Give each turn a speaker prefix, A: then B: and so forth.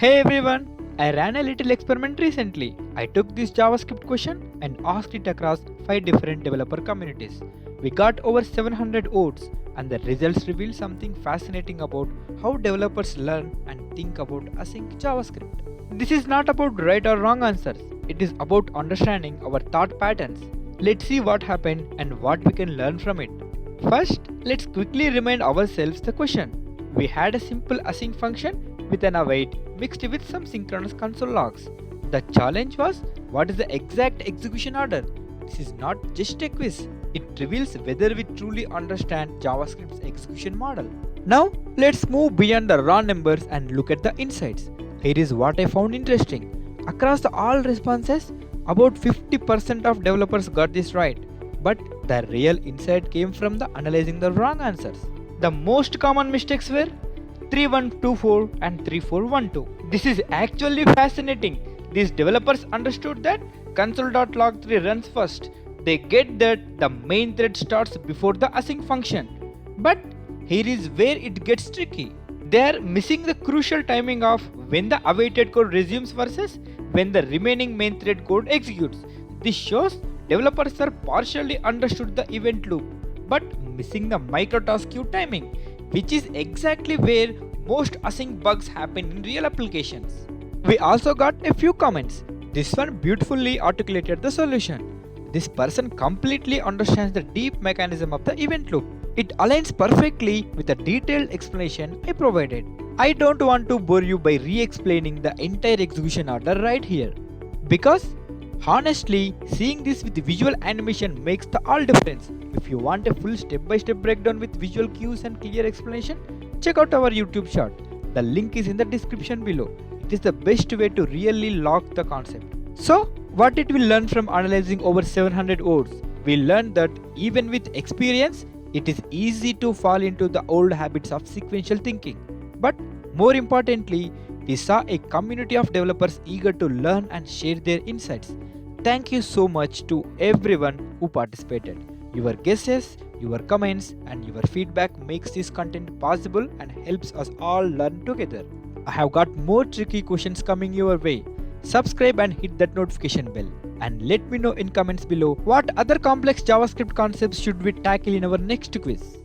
A: Hey everyone! I ran a little experiment recently. I took this JavaScript question and asked it across 5 different developer communities. We got over 700 votes, and the results reveal something fascinating about how developers learn and think about async JavaScript. This is not about right or wrong answers, it is about understanding our thought patterns. Let's see what happened and what we can learn from it. First, let's quickly remind ourselves the question. We had a simple async function with an await mixed with some synchronous console logs. The challenge was, what is the exact execution order? This is not just a quiz, it reveals whether we truly understand JavaScript's execution model. Now, let's move beyond the raw numbers and look at the insights. Here is what I found interesting. Across all responses, about 50% of developers got this right, but the real insight came from the analyzing the wrong answers. The most common mistakes were 3124 and 3412. This is actually fascinating. These developers understood that console.log3 runs first. They get that the main thread starts before the async function. But here is where it gets tricky. They are missing the crucial timing of when the awaited code resumes versus when the remaining main thread code executes. This shows developers are partially understood the event loop but missing the microtask queue timing, which is exactly where most async bugs happen in real applications. We also got a few comments. This one beautifully articulated the solution. This person completely understands the deep mechanism of the event loop. It aligns perfectly with the detailed explanation I provided. I don't want to bore you by re-explaining the entire execution order right here. Because honestly, seeing this with visual animation makes the all difference. If you want a full step-by-step breakdown with visual cues and clear explanation, check out our YouTube short. The link is in the description below. It is the best way to really lock the concept. So, what did we learn from analyzing over 700 words? We learned that even with experience, it is easy to fall into the old habits of sequential thinking. But more importantly, we saw a community of developers eager to learn and share their insights. Thank you so much to everyone who participated. Your guesses, your comments, and your feedback makes this content possible and helps us all learn together. I have got more tricky questions coming your way. Subscribe and hit that notification bell. And let me know in comments below what other complex JavaScript concepts should we tackle in our next quiz.